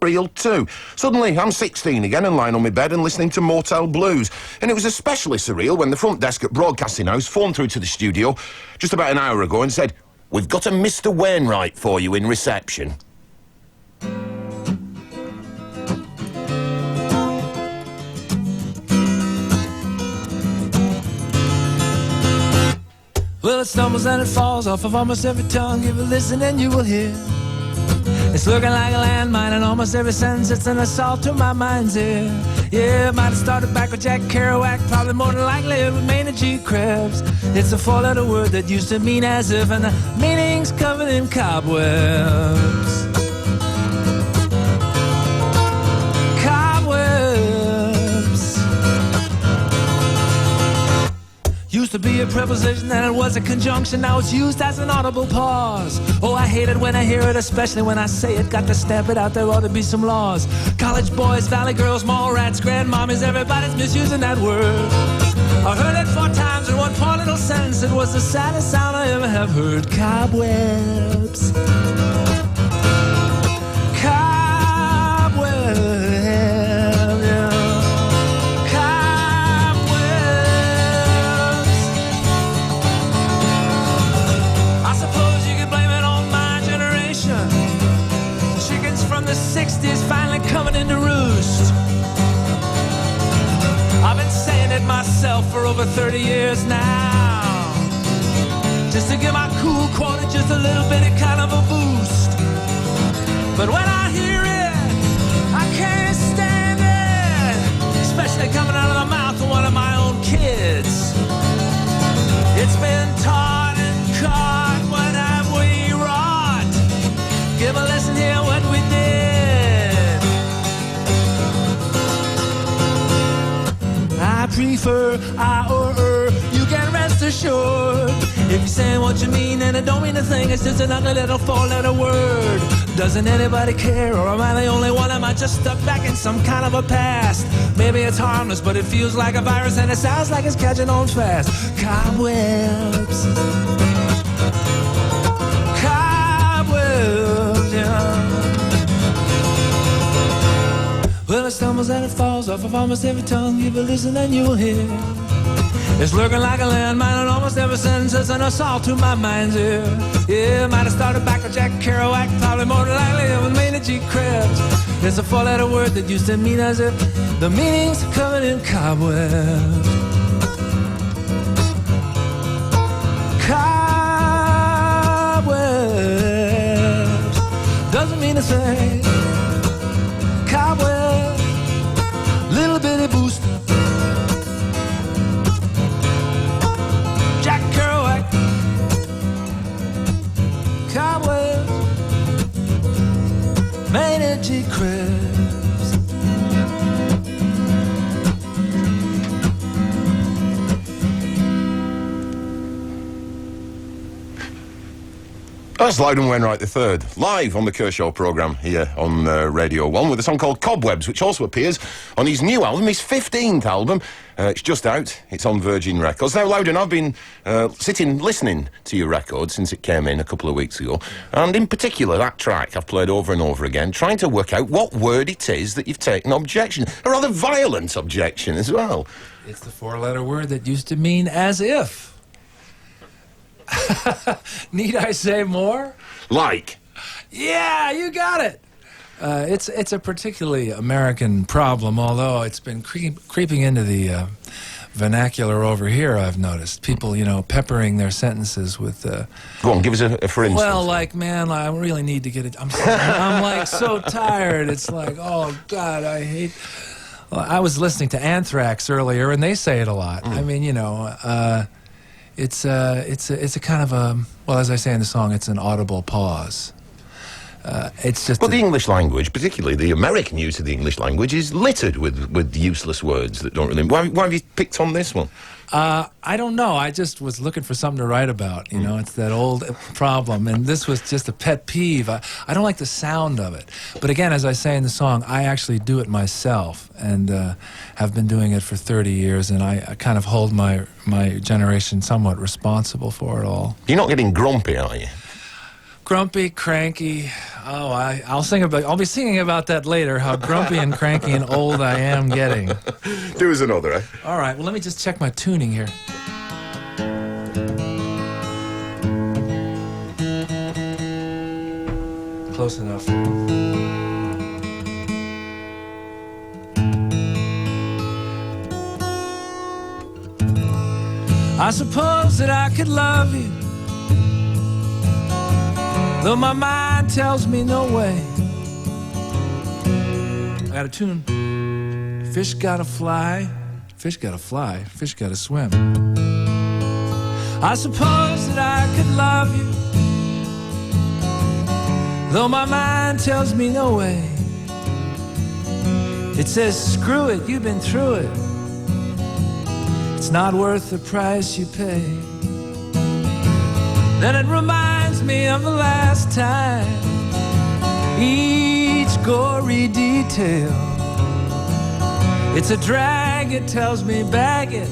reel too. Suddenly, I'm 16 again and lying on my bed and listening to Motel Blues. And it was especially surreal when the front desk at Broadcasting House phoned through to the studio just about an hour ago and said, "We've got a Mr. Wainwright for you in reception." Well, it stumbles and it falls off of almost every tongue. Give a listen and you will hear. It's looking like a landmine in almost every sentence. It's an assault to my mind's ear. Yeah, might have started back with Jack Kerouac, probably more than likely with Maynard G. Krebs. It's a four-letter word that used to mean as if, and the meaning's covered in cobwebs. Used to be a preposition and it was a conjunction. Now it's used as an audible pause. Oh, I hate it when I hear it, especially when I say it. Got to stamp it out, there ought to be some laws. College boys, valley girls, mall rats, grandmommies, everybody's misusing that word. I heard it 4 times in one poor little sentence. It was the saddest sound I ever have heard. Cobwebs. Finally coming into roost. I've been saying it myself for over 30 years now, just to give my cool quota just a little bit of kind of a boost. But when I hear it, I can't stand it, especially coming out of the mouth of one of my own kids. It's been taught and caught, what have we wrought? Give a listen here what we did. I prefer I or you can rest assured. If you're saying what you mean and it don't mean a thing, it's just an ugly little 4-letter word. Doesn't anybody care, or am I the only one? Am I just stuck back in some kind of a past? Maybe it's harmless, but it feels like a virus and it sounds like it's catching on fast. Cobwebs. Cobwebs, yeah. Well, it stumbles and it falls off of almost every tongue. Give a listen and you will hear. It's lurking like a landmine in almost every sentence. It's an assault to my mind's ear. Yeah, might have started back with Jack Kerouac, probably more than likely with Maynard G. Krebs. It's a 4-letter word that used to mean as if the meaning's covered in cobwebs. Cobwebs doesn't mean a thing. Cobwebs, little bitty boost. Jack Kerouac, Cobwebs, Maynard G. Krebs. That's Loudon Wainwright III, live on the Kershaw programme here on Radio 1 with a song called Cobwebs, which also appears on his new album, his 15th album. It's just out. It's on Virgin Records. Now, Loudon, I've been sitting listening to your record since it came in a couple of weeks ago, and in particular, that track I've played over and over again, trying to work out what word it is that you've taken objection, a rather violent objection as well. It's the 4-letter word that used to mean as if. Need I say more? Like? Yeah, you got it. It's a particularly American problem, although it's been creeping into the vernacular over here, I've noticed. People, peppering their sentences with... Go on, give us a for instance. Well, like, man, I really need to get it... I'm like so tired. It's like, oh, God, I hate... Well, I was listening to Anthrax earlier, and they say it a lot. I mean, it's a kind of a, well, as I say in the song, it's an audible pause. It's just. But the English language, particularly the American use of the English language, is littered with useless words that don't really. Why have you picked on this one? I don't know. I just was looking for something to write about. It's that old problem, and this was just a pet peeve. I don't like the sound of it. But again, as I say in the song, I actually do it myself, and have been doing it for 30 years, and I kind of hold my generation somewhat responsible for it all. You're not getting grumpy, are you? Grumpy, cranky. Oh, I'll be singing about that later. How grumpy and cranky and old I am getting. Do us another, eh? All right. Well, let me just check my tuning here. Close enough. I suppose that I could love you, though my mind tells me no way. I got a tune. Fish gotta fly, fish gotta fly, fish gotta swim. I suppose that I could love you, though my mind tells me no way. It says, screw it, you've been through it. It's not worth the price you pay. Then it reminds me of the last time. Each gory detail, it's a drag, it tells me bag it.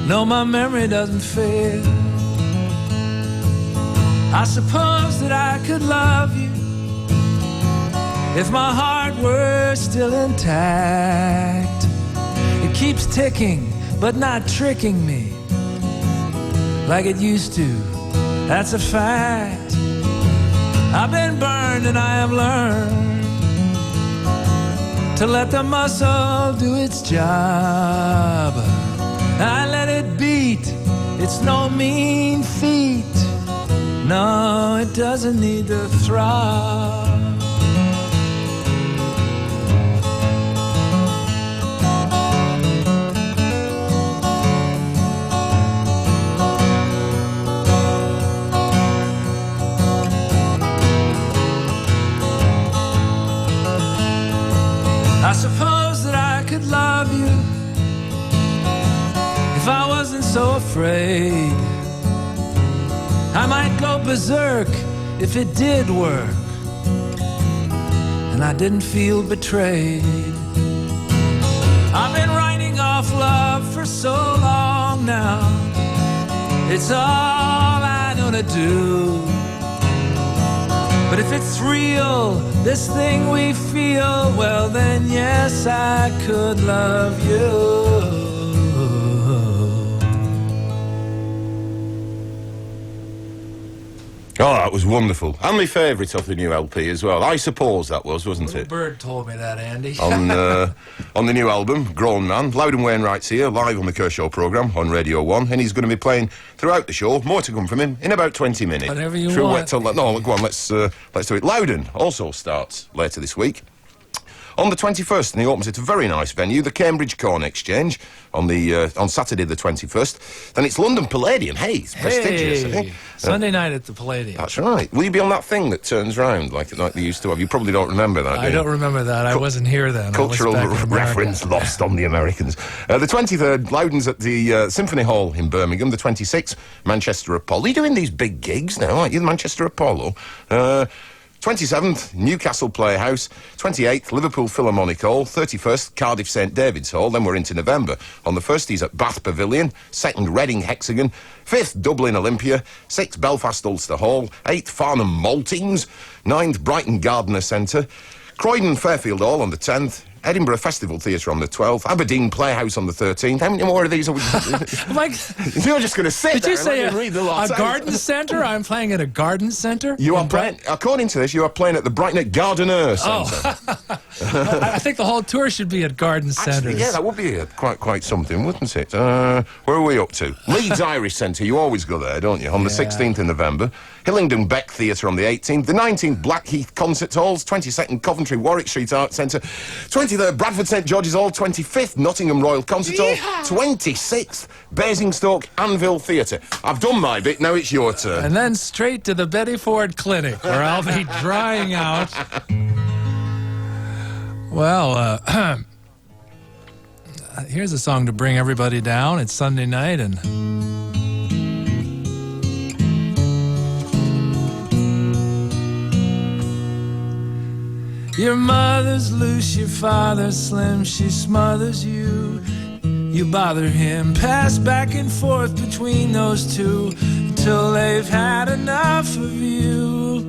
No, my memory doesn't fail. I suppose that I could love you if my heart were still intact. It keeps ticking, but not tricking me like it used to. That's a fact. I've been burned and I have learned to let the muscle do its job. I let it beat. It's no mean feat. No, it doesn't need to throb. I suppose that I could love you if I wasn't so afraid. I might go berserk if it did work and I didn't feel betrayed. I've been writing off love for so long now. It's all I know to do. But if it's real, this thing we feel, well then yes, I could love you. Oh, that was wonderful. And my favourite of the new LP as well. I suppose that was, wasn't Little it? Bird told me that, Andy. On the new album, Grown Man. Loudon Wainwright's here, live on the Kershaw programme on Radio 1, and he's going to be playing throughout the show. More to come from him in about 20 minutes. Whatever you Should we want. wait till no, go on, let's do it. Loudon also starts later this week. On the 21st, and he opens at a very nice venue, the Cambridge Corn Exchange, on Saturday the 21st. Then it's London Palladium. Hey, it's prestigious, I think. Sunday night at the Palladium. That's right. Will you be on that thing that turns round like they used to have? You probably don't remember that, do I you? don't remember that. I wasn't here then. Cultural I was back in reference lost on the Americans. The 23rd, Loudon's at the Symphony Hall in Birmingham. The 26th, Manchester Apollo. You're doing these big gigs now, aren't you? The Manchester Apollo. 27th, Newcastle Playhouse. 28th, Liverpool Philharmonic Hall. 31st, Cardiff St David's Hall. Then we're into November. On the 1st, he's at Bath Pavilion. 2nd, Reading Hexagon. 5th, Dublin Olympia. 6th, Belfast Ulster Hall. 8th, Farnham Maltings. 9th, Brighton Gardner Centre. Croydon Fairfield Hall on the 10th. Edinburgh Festival Theatre on the 12th. Aberdeen Playhouse on the 13th. How many more of these are we... You're just going to sit Did there you say and read the lot. a garden centre? I'm playing at a garden centre? You are playing, according to this, you are playing at the Brighton Gardener Centre. I think the whole tour should be at garden centres. Actually, yeah, that would be quite something, wouldn't it? Where are we up to? Leeds Irish Centre, you always go there, don't you? On the 16th of November. Hillingdon Beck Theatre on the 18th. The 19th, Blackheath Concert Halls. 22nd, Coventry Warwick Street Arts Centre. 23rd, Bradford St George's Hall. 25th, Nottingham Royal Concert Hall. 26th, Basingstoke Anvil Theatre. I've done my bit, now it's your turn. And then straight to the Betty Ford Clinic, where I'll be drying out. Well, here's a song to bring everybody down. It's Sunday night, and... Your mother's loose, your father's slim, she smothers you. You bother him, pass back and forth between those two. till they've had enough of you.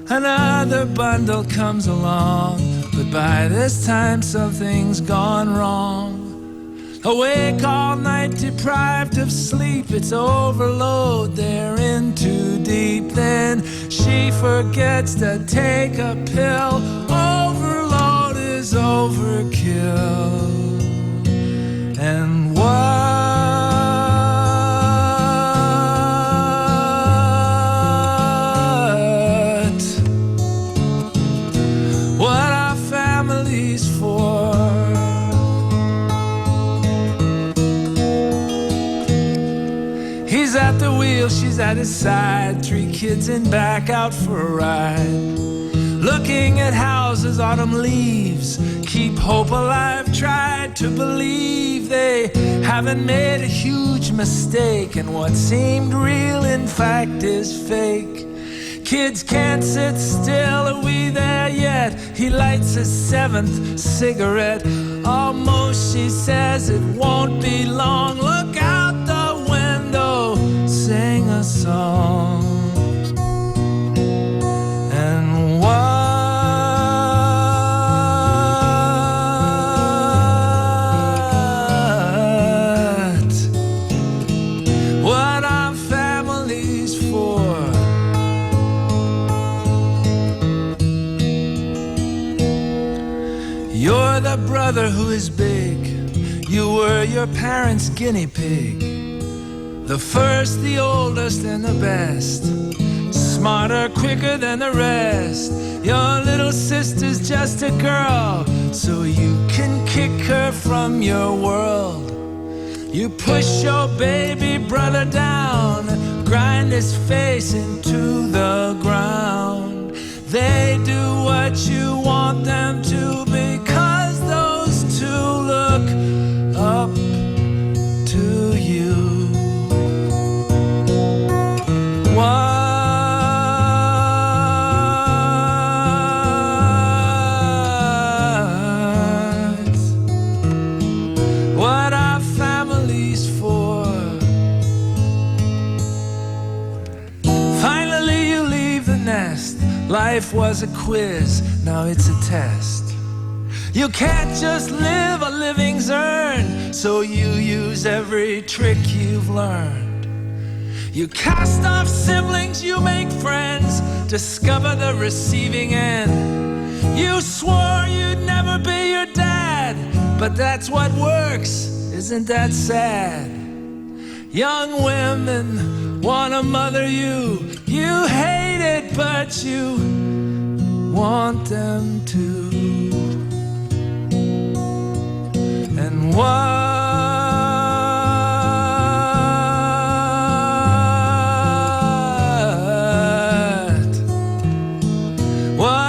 Another bundle comes along, but by this time something's gone wrong. Awake all night, deprived of sleep, it's overload, they're in too deep. Then she forgets to take a pill, overload is overkill. And what are families for? He's at the wheel, she's at his side, 3 kids in back out for a ride. Looking at houses, autumn leaves, keep hope alive, tried to believe they haven't made a huge mistake, and what seemed real in fact is fake. Kids can't sit still, are we there yet? He lights his 7th cigarette. Almost, she says, it won't be long. Look out the window, sing a song. And what are families for? You're the brother who is big. You were your parents' guinea pig. The first, the oldest, and the best. Smarter, quicker than the rest. Your little sister's just a girl, so you can kick her from your world. You push your baby brother down, grind his face into the ground. They do what you want them to, because those two look up to you. What are families for? Finally you leave the nest. Life was a quiz, now it's a test. You can't just live, a living's earned, so you use every trick you've learned. You cast off siblings, you make friends, discover the receiving end. You swore you'd never be your dad, but that's what works, isn't that sad? Young women wanna mother you, you hate it, but you want them to. And what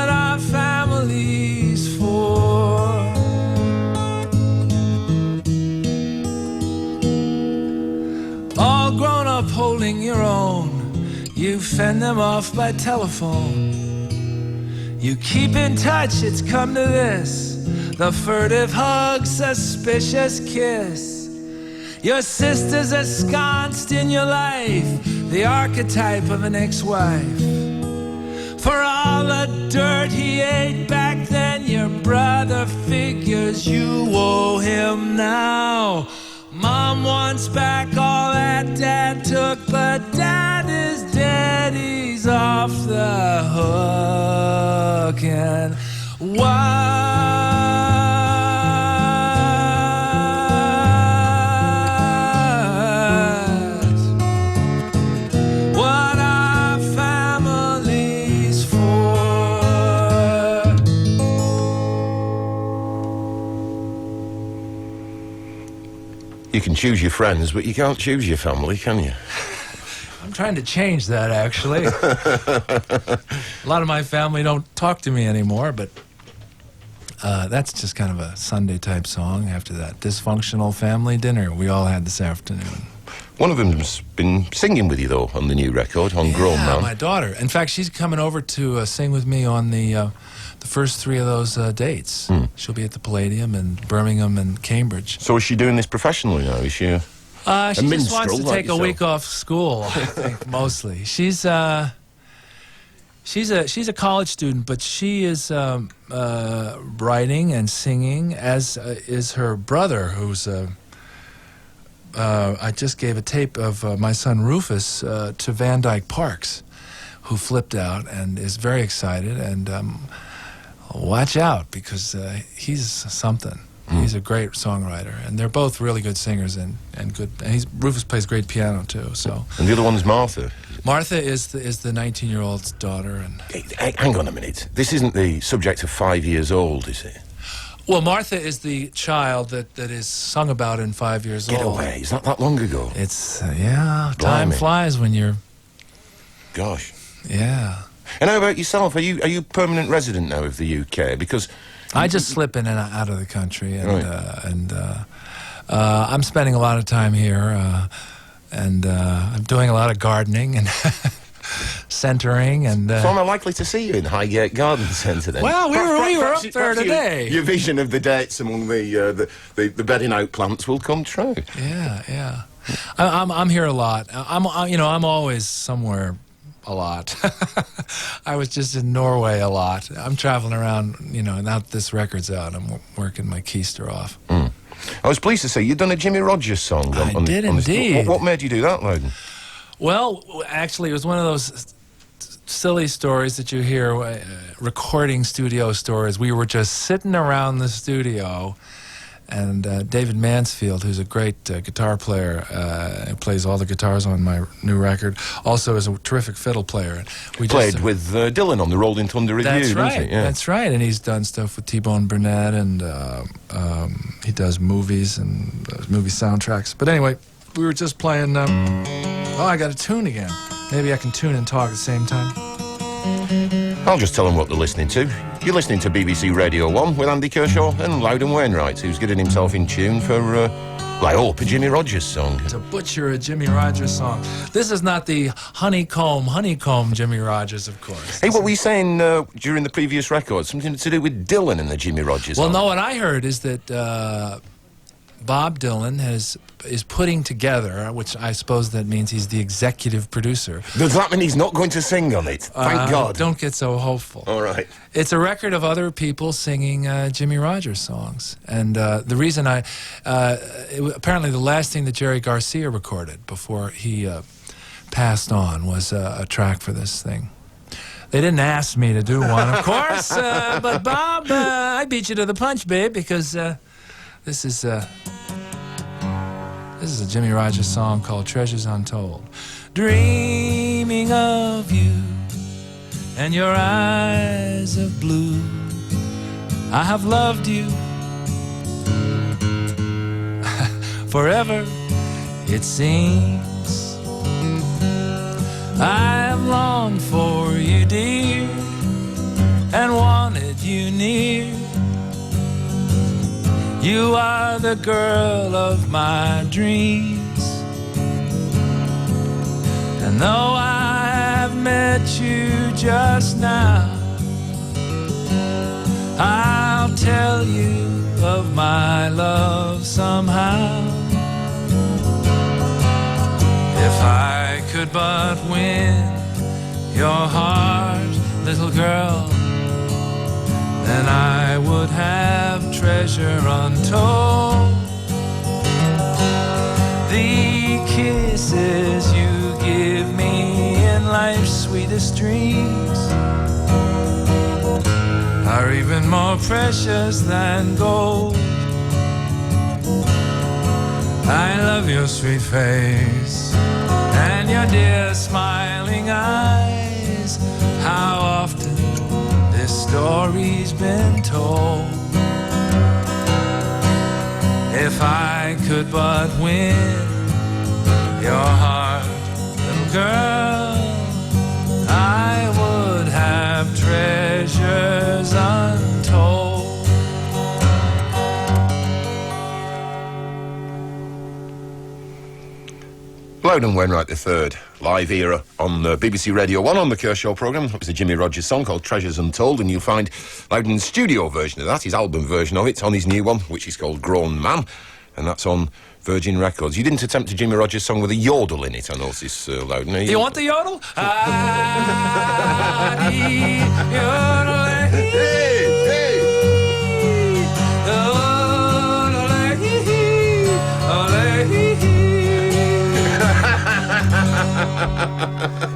are families for? All grown up holding your own, you fend them off by telephone. You keep in touch, it's come to this, the furtive hug, suspicious kiss. Your sister's ensconced in your life, the archetype of an ex-wife. For all the dirt he ate back then, your brother figures you owe him now. Mom wants back all that dad took, but dad is dead, he's off the hook. And what are families for? You can choose your friends, but you can't choose your family, can you? I'm trying to change that, actually. A lot of my family don't talk to me anymore, but that's just kind of a Sunday-type song after that dysfunctional family dinner we all had this afternoon. One of them's been singing with you, though, on the new record, on Grown Man. My daughter. In fact, she's coming over to sing with me on the first 3 of those dates. She'll be at the Palladium in Birmingham and Cambridge. So is she doing this professionally now? Is she She just minstrel, wants to like take a yourself. week off school, I think, mostly. She's a college student, but she is writing and singing, as is her brother, who's I just gave a tape of my son Rufus to Van Dyke Parks, who flipped out and is very excited. And watch out, because he's something. He's a great songwriter, and they're both really good singers and good. And Rufus plays great piano too. So. And the other one's Martha. Martha is the 19-year-old's daughter, and Hey, hang on a minute. This isn't the subject of 5 years old, is it? well, Martha is the child that is sung about in 5 years Get old. away. Is that long ago? It's yeah, time Blimey. flies when you're Gosh. yeah. And how about yourself? Are you permanent resident now of the UK? Because I just slip in and out of the country, and Right. I'm spending a lot of time here, and I'm doing a lot of gardening and centering, and so am I likely to see you in Highgate Garden Centre then? well, we were Perhaps up there today. Your vision of the dates among the bedding out plants will come true. Yeah. I'm here a lot. I'm always somewhere a lot. I was just in Norway a lot. I'm traveling around, now that this record's out, I'm working my keister off. I was pleased to say you'd done a Jimmy Rogers song. I on did this. indeed. What made you do that, Loudon? Well, actually, it was one of those silly stories that you hear, recording studio stories. We were just sitting around the studio, and David Mansfield, who's a great guitar player, plays all the guitars on my new record, also is a terrific fiddle player. We Played with Dylan on the Rolling Thunder Review, That's right. didn't he? Yeah. That's right. And he's done stuff with T-Bone Burnett, and he does movies and movie soundtracks. But anyway, we were just playing. Oh, I got a tune again. Maybe I can tune and talk at the same time. I'll just tell them what they're listening to. You're listening to BBC Radio 1 with Andy Kershaw and Loudon Wainwright, who's getting himself in tune for, I hope, a Jimmy Rogers song. To butcher a Jimmy Rogers song. This is not the honeycomb Jimmy Rogers, of course. Hey, what were you saying during the previous record? Something to do with Dylan and the Jimmy Rogers Well, song? no, what I heard is that Bob Dylan is putting together, which I suppose that means he's the executive producer. Does that mean he's not going to sing on it? Thank God. Don't get so hopeful. All right. It's a record of other people singing Jimmy Rogers songs. And the reason apparently the last thing that Jerry Garcia recorded before he passed on was a track for this thing. They didn't ask me to do one, of course, but Bob, I beat you to the punch, babe, because this is a Jimmy Rogers song called Treasures Untold. Dreaming of you and your eyes of blue, I have loved you forever, it seems. I have longed for you, dear, and wanted you near. You are the girl of my dreams, and though I have met you just now, I'll tell you of my love somehow. If I could but win your heart, little girl, then I would have treasure untold. The kisses you give me in life's sweetest dreams are even more precious than gold. I love your sweet face and your dear smiling eyes. How often this story's been told. If I could but win your heart, little girl, I would have treasures untold. Loudon Wainwright III, live era on BBC Radio 1 on the Kershaw programme. It was a Jimmy Rogers song called Treasures Untold, and you'll find Loudon's studio version of that, his album version of it, on his new one, which is called Grown Man, and that's on Virgin Records. You didn't attempt a Jimmy Rogers song with a yodel in it, I notice, Loudon. You want the yodel?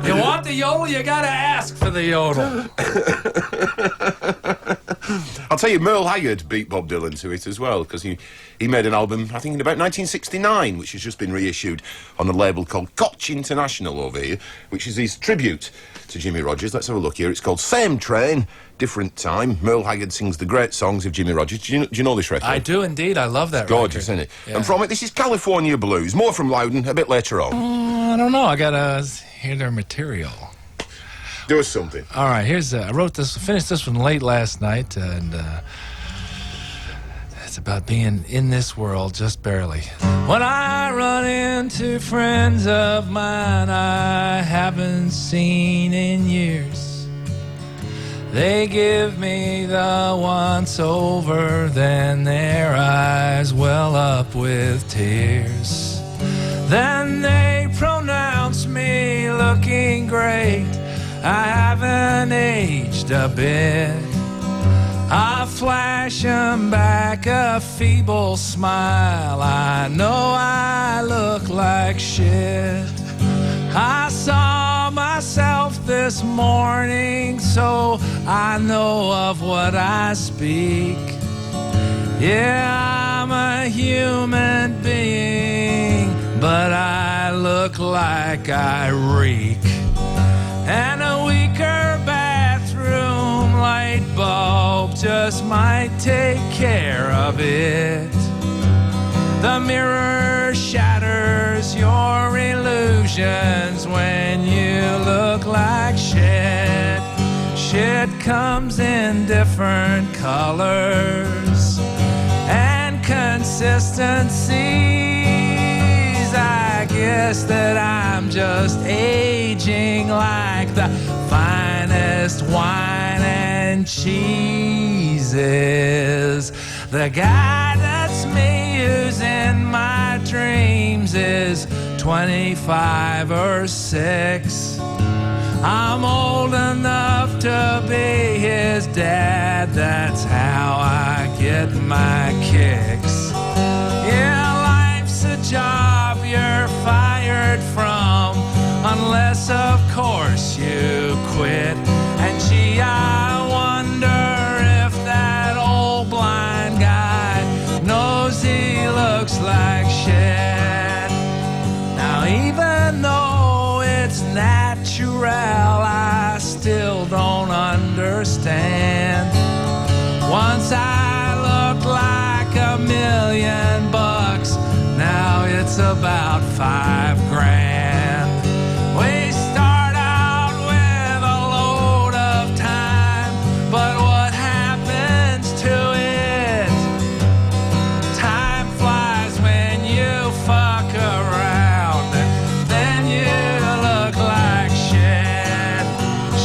You want the yodel? You gotta ask for the yodel. I'll tell you, Merle Haggard beat Bob Dylan to it as well, because he made an album, I think, in about 1969, which has just been reissued on a label called Koch International over here, which is his tribute to Jimmy Rogers. Let's have a look here. It's called Same Train, Different Time. Merle Haggard sings the great songs of Jimmy Rogers. Do you know this record? I do indeed. I love that Gorgeous, record. isn't it? Yeah. And from it, this is California Blues. More from Loudon a bit later on. I don't know. I gotta hear their material. Do us something. All right, I finished this one late last night, and it's about being in this world just barely. When I run into friends of mine I haven't seen in years, they give me the once over, then their eyes well up with tears. Then they pronounce me looking great, I haven't aged a bit. I flash 'em back a feeble smile, I know I look like shit. I saw myself this morning, so I know of what I speak. Yeah, I'm a human being, but I look like I reek. And a weaker bathroom light bulb just might take care of it. The mirror shatters your illusions when you look like shit. Shit comes in different colors and consistencies. I guess that I'm just aging like the finest wine and cheeses. The guy that's me who's in my dreams is 25 or 6. I'm old enough to be his dad, that's how I get my kicks. Yeah, life's a job you're fired from, unless of course you quit. And gee, I wonder if that old blind guy knows he looks like shit. Now even though it's natural, I still don't understand. Once I looked like $1,000,000, now it's about $5,000. We start out with a load of time, but what happens to it? Time flies when you fuck around, then you look like shit.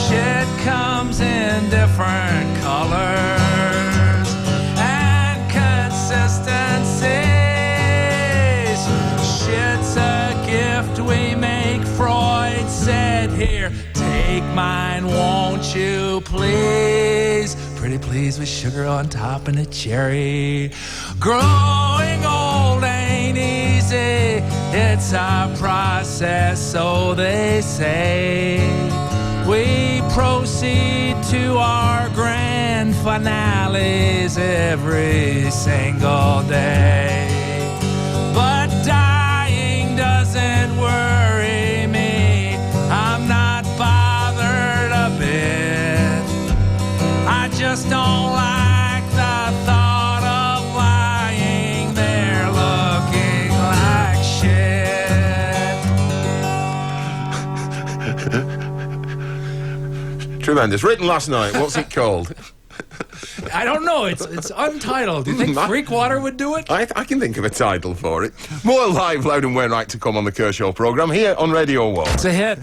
Shit comes in different colors and consistencies. Shit's a gift we make, Freud said. Here, take mine, won't you please? Pretty please with sugar on top and a cherry. Growing old ain't easy, it's a process, so they say. We proceed to our grand finales every single day. But dying doesn't worry me, I'm not bothered a bit. I just don't like the thought of lying there looking like shit. Tremendous. Written last night. What's it called? I don't know. It's untitled. Do you think Freakwater would do it? I can think of a title for it. More live Loudon Wainwright to come on the Kershaw programme here on Radio 1. It's a hit.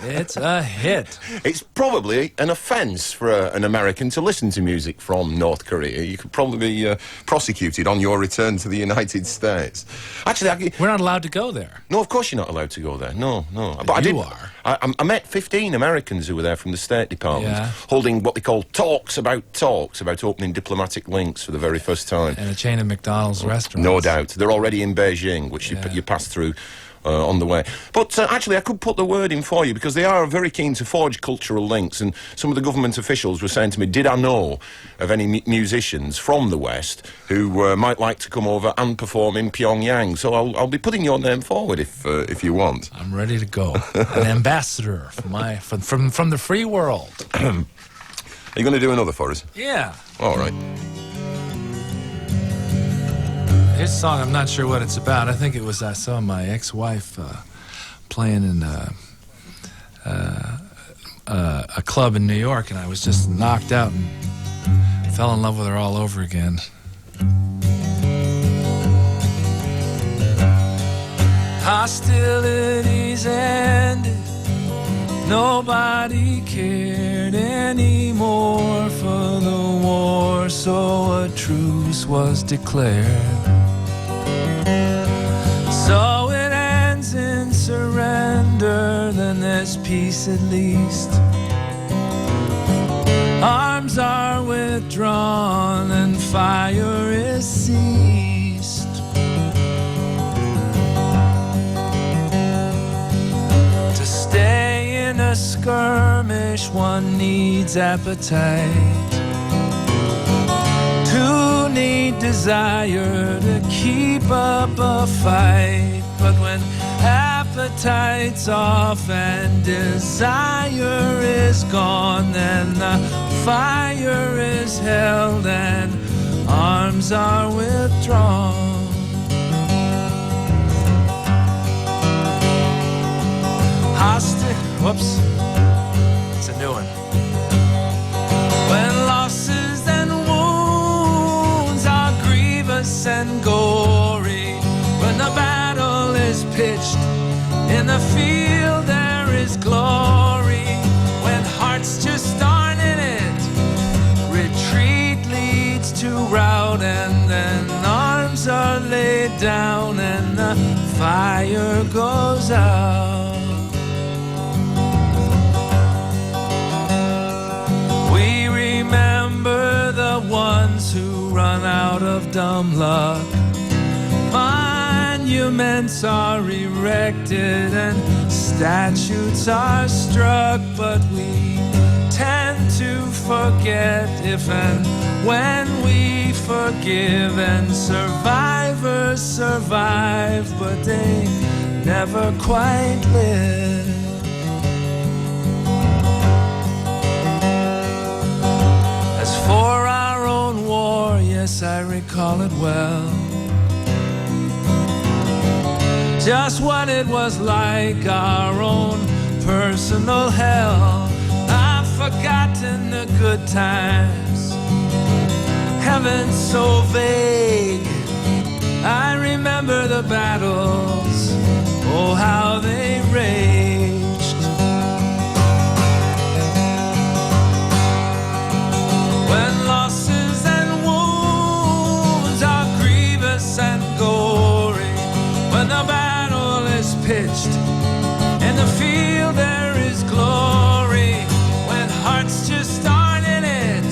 It's a hit. It's probably an offence for an American to listen to music from North Korea. You could probably be prosecuted on your return to the United States. Actually, we're not allowed to go there. No, of course you're not allowed to go there. No. But you are. I met 15 Americans who were there from the State Department, holding what they call talks about opening diplomatic links for the very first time. And a chain of McDonald's restaurants. No doubt. They're already in Beijing, which you pass through on the way. But actually, I could put the word in for you, because they are very keen to forge cultural links, and some of the government officials were saying to me, did I know of any musicians from the West who might like to come over and perform in Pyongyang? So I'll be putting your name forward if you want. I'm ready to go. An ambassador from the free world. Are you going to do another for us? Yeah. All right. This song, I'm not sure what it's about. I think it was I saw my ex-wife playing in a club in New York, and I was just knocked out and fell in love with her all over again. Hostilities ended. Nobody cared anymore for the war, so a truce was declared. So it ends in surrender, then there's peace at least. Arms are withdrawn and fire is ceased. To stay in a skirmish, one needs appetite. Two need desire to keep up a fight. But when appetite's off and desire is gone, then the fire is held and arms are withdrawn. Whoops. It's a new one. When losses and wounds are grievous and gory, when the battle is pitched, in the field there is glory. When hearts just aren't in it, retreat leads to rout, and then arms are laid down and the fire goes out. We remember the ones who run out of dumb luck. Monuments are erected and statutes are struck, but we tend to forget if and when we forgive, and survivors survive, but they never quite live. As for our own war, yes, I recall it well. Just what it was like, our own personal hell. I've forgotten the good times, heaven's so vague. I remember the battles, oh how they raged. When losses and wounds are grievous and gory, when the battle is pitched, in the field there is glory. When hearts just aren't in it,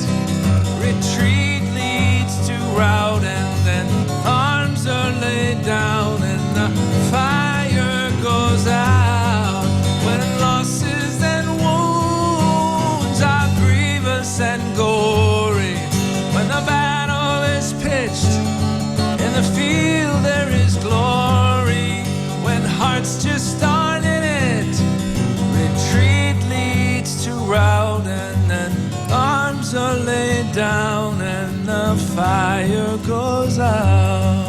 retreat leads to rout, and then arms are laid down and the fire goes out. When losses and wounds are grievous and gory, when the battle is pitched, in the field there is glory. When hearts just aren't in it, retreat leads to rout, and then arms are laid down and the fire goes out.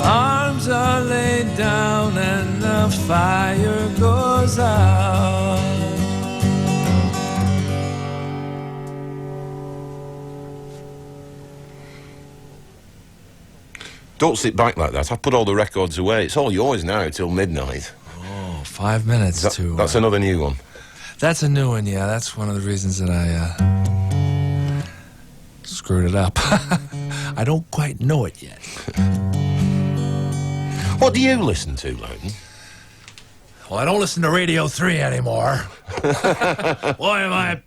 Arms are laid down and the fire goes out. Don't sit back like that. I've put all the records away. It's all yours now till midnight. Oh, 5 minutes to... That's another new one. That's a new one, yeah. That's one of the reasons that I screwed it up. I don't quite know it yet. What do you listen to, Loudon? Well, I don't listen to Radio 3 anymore. Why am I...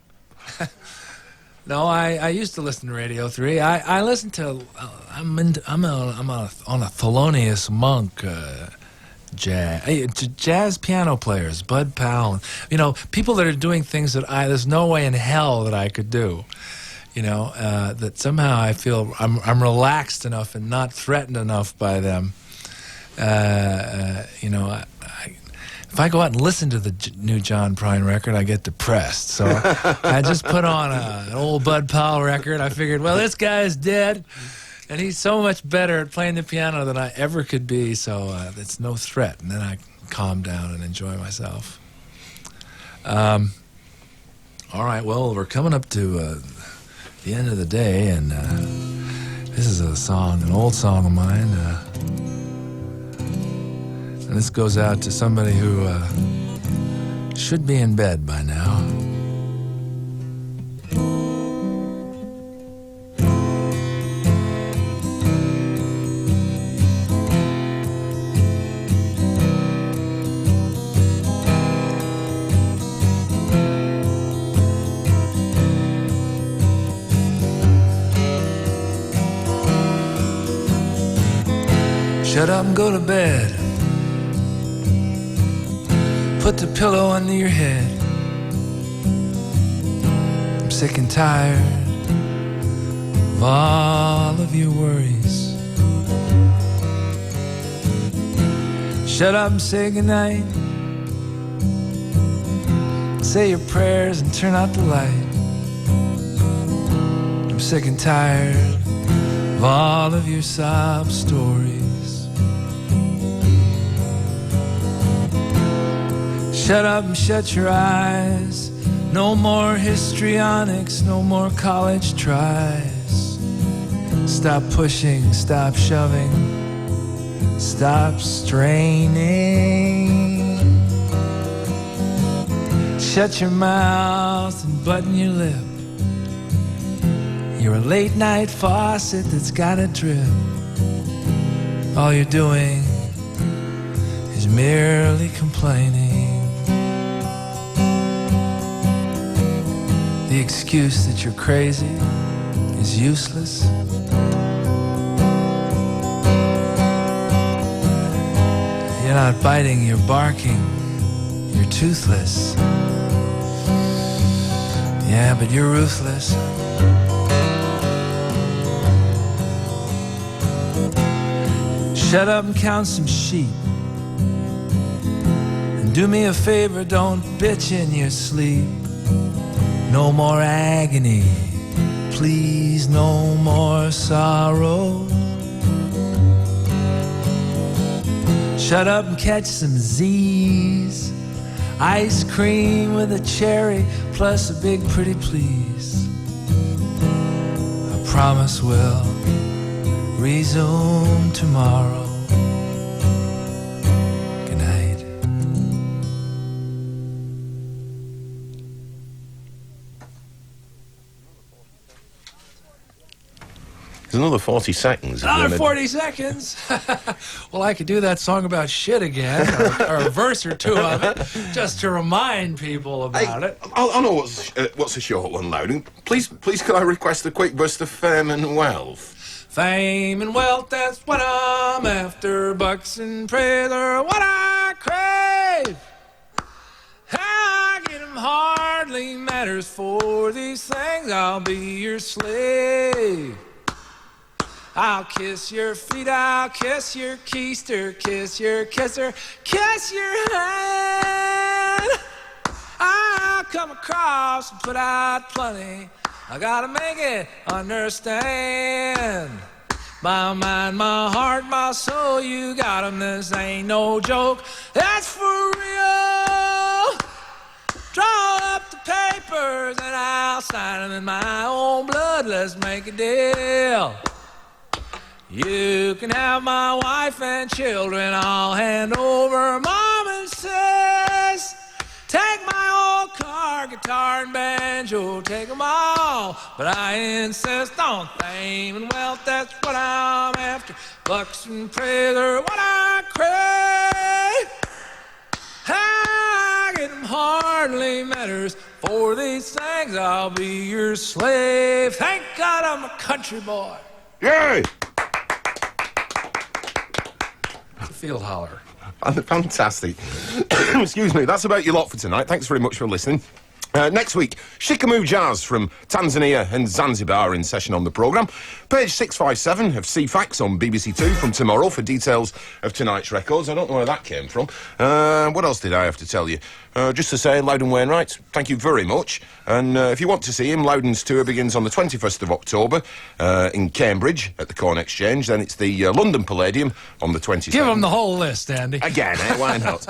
No, I used to listen to Radio 3. I listen to... I'm on a Thelonious Monk jazz piano players, Bud Powell. You know, people that are doing things that there's no way in hell that I could do. You know, that somehow I feel I'm relaxed enough and not threatened enough by them. You know, if I go out and listen to the new John Prine record, I get depressed. So I just put on an old Bud Powell record. I figured, well, this guy's dead, and he's so much better at playing the piano than I ever could be, so it's no threat. And then I calm down and enjoy myself. All right, well, we're coming up to the end of the day, and this is a song, an old song of mine. And this goes out to somebody who should be in bed by now. Shut up and go to bed. Put the pillow under your head. I'm sick and tired of all of your worries. Shut up and say goodnight. Say your prayers and turn out the light. I'm sick and tired of all of your sob stories. Shut up and shut your eyes. No more histrionics, no more college tries. Stop pushing, stop shoving, stop straining. Shut your mouth and button your lip. You're a late night faucet that's gotta drip. All you're doing is merely complaining. The excuse that you're crazy is useless. You're not biting, you're barking, you're toothless. Yeah, but you're ruthless. Shut up and count some sheep. And do me a favor, don't bitch in your sleep. No more agony, please, no more sorrow. Shut up and catch some Z's. Ice cream with a cherry, plus a big pretty please. I promise we'll resume tomorrow. Another 40 seconds. Another 40 seconds? Well, I could do that song about shit again, or a verse or two of it, just to remind people about it. I know what's a short one, Loudon. Please, could I request a quick burst of fame and wealth? Fame and wealth, that's what I'm after. Bucks and praise are what I crave. How I get 'em hardly matters. For these things I'll be your slave. I'll kiss your feet, I'll kiss your keister, kiss your kisser, kiss your hand. I'll come across and put out plenty. I gotta make it understand. My mind, my heart, my soul, you got 'em, this ain't no joke. That's for real. Draw up the papers and I'll sign them in my own blood. Let's make a deal. You can have my wife and children, I'll hand over mom and sis. Take my old car, guitar and banjo, take them all. But I insist on fame and wealth, that's what I'm after. Bucks and praise are what I crave. I get them hardly matters. For these things I'll be your slave. Thank God I'm a country boy. Yay! Field holler. Fantastic. Excuse me, that's about your lot for tonight. Thanks very much for listening. Next week, Shikamoo Jazz from Tanzania and Zanzibar in session on the programme. Page 657 of CFAX on BBC Two from tomorrow for details of tonight's records. I don't know where that came from. What else did I have to tell you? Just to say, Loudon Wainwright, thank you very much. And if you want to see him, Loudon's tour begins on the 21st of October in Cambridge at the Corn Exchange. Then it's the London Palladium on the 27th. Give him the whole list, Andy. Again, why not?